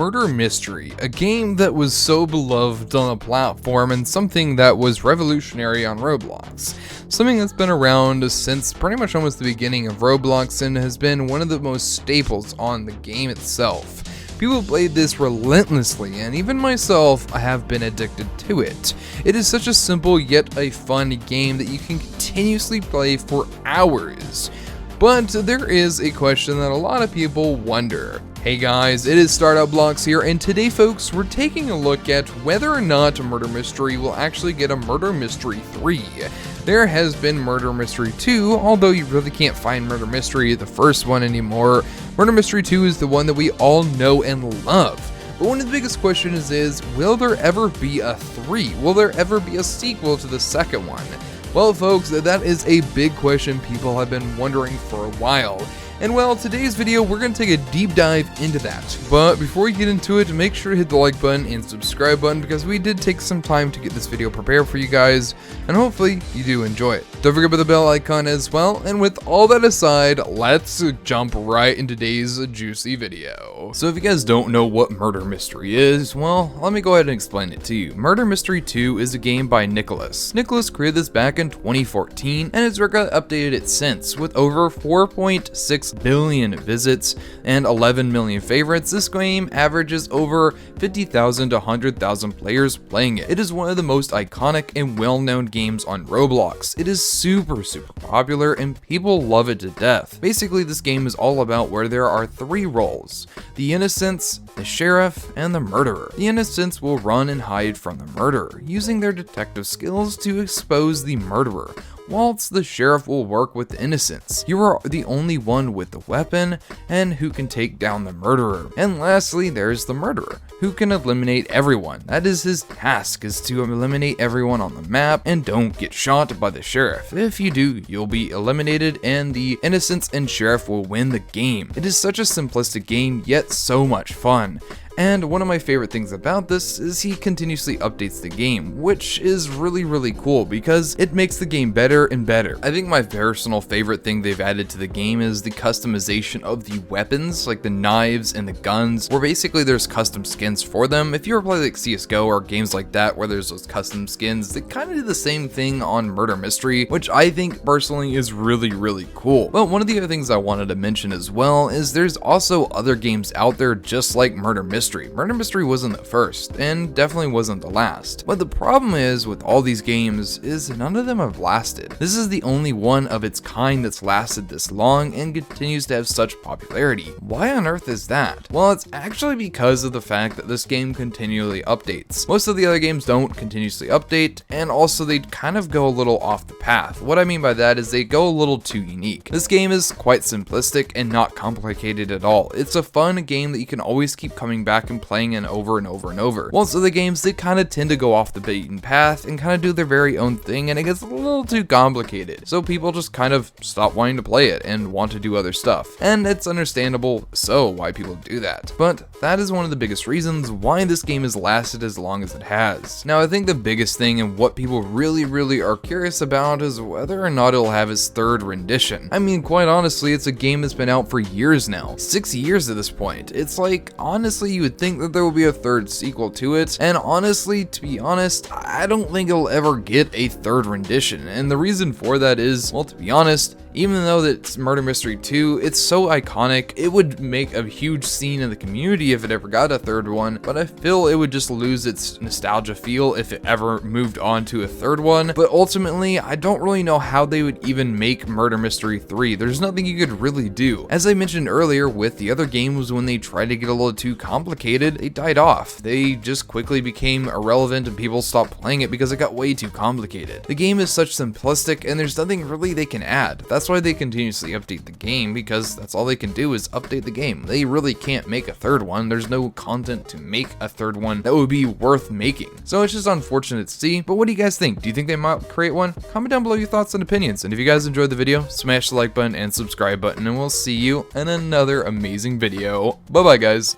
Murder Mystery, a game that was so beloved on the platform and something that was revolutionary on Roblox. Something that's been around since pretty much almost the beginning of Roblox and has been one of the most staples on the game itself. People played this relentlessly, and even myself, I have been addicted to it. It is such a simple yet a fun game that you can continuously play for hours. But there is a question that a lot of people wonder. Hey guys, it is Startup Blox here, and today folks, we're taking a look at whether or not Murder Mystery will actually get a Murder Mystery 3. There has been Murder Mystery 2, although you really can't find Murder Mystery, the first one, anymore. Murder Mystery 2 is the one that we all know and love. But one of the biggest questions is, will there ever be a 3? Will there ever be a sequel to the second one? Well folks, that is a big question people have been wondering for a while. And well, today's video, we're going to take a deep dive into that. But before we get into it, make sure to hit the like button and subscribe button because we did take some time to get this video prepared for you guys, and hopefully you do enjoy it. Don't forget about the bell icon as well, and with all that aside, let's jump right into today's juicy video. So if you guys don't know what Murder Mystery is, well, let me go ahead and explain it to you. Murder Mystery 2 is a game by Nicholas. Nicholas created this back in 2014, and has updated it since, with over 4.6 billion visits and 11 million favorites. This game averages over 50,000 to 100,000 players playing it. It is one of the most iconic and well-known games on Roblox. It is super popular and people love it to death. Basically, this game is all about where there are 3 roles: the innocents, the sheriff, and the murderer. The innocents will run and hide from the murderer, using their detective skills to expose the murderer, whilst the sheriff will work with the innocents. You are the only one with the weapon and who can take down the murderer. And lastly, there's the murderer, who can eliminate everyone. That is his task, is to eliminate everyone on the map and don't get shot by the sheriff. If you do, you'll be eliminated and the innocents and sheriff will win the game. It is such a simplistic game, yet so much fun. And one of my favorite things about this is he continuously updates the game, which is really cool because it makes the game better and better. I think my personal favorite thing they've added to the game is the customization of the weapons, like the knives and the guns, where basically there's custom skins for them. If you ever play like CSGO or games like that where there's those custom skins, they kind of do the same thing on Murder Mystery, which I think personally is really cool. But one of the other things I wanted to mention as well is there's also other games out there just like Murder Mystery. Murder Mystery wasn't the first, and definitely wasn't the last. But the problem is with all these games is none of them have lasted. This is the only one of its kind that's lasted this long and continues to have such popularity. Why on earth is that? Well, it's actually because of the fact that this game continually updates. Most of the other games don't continuously update, and also they kind of go a little off the path. What I mean by that is they go a little too unique. This game is quite simplistic and not complicated at all. It's a fun game that you can always keep coming back and playing it over and over. Whilst other games, they kind of tend to go off the beaten path and kind of do their very own thing, and it gets a little too complicated. So people just kind of stop wanting to play it and want to do other stuff. And it's understandable why people do that. But that is one of the biggest reasons why this game has lasted as long as it has. Now, I think the biggest thing and what people really are curious about is whether or not it'll have its 3rd rendition. I mean, quite honestly, it's a game that's been out for years now. 6 years at this point. It's like, honestly, you would think that there will be a 3rd sequel to it, and honestly, to be honest, I don't think it'll ever get a 3rd rendition, and the reason for that is, well, to be honest, even though it's Murder Mystery 2, it's so iconic, it would make a huge scene in the community if it ever got a 3rd one, but I feel it would just lose its nostalgia feel if it ever moved on to a 3rd one. But ultimately, I don't really know how they would even make Murder Mystery 3. There's nothing you could really do. As I mentioned earlier with the other games, when they tried to get a little too complicated, they died off. They just quickly became irrelevant and people stopped playing it because it got way too complicated. The game is such simplistic and there's nothing really they can add. That's why they continuously update the game, because that's all they can do is update the game. They really can't make a 3rd one. There's no content to make a 3rd one that would be worth making. So it's just unfortunate to see, but what do you guys think? Do you think they might create one? Comment down below your thoughts and opinions, and if you guys enjoyed the video, smash the like button and subscribe button, and we'll see you in another amazing video. Bye bye guys.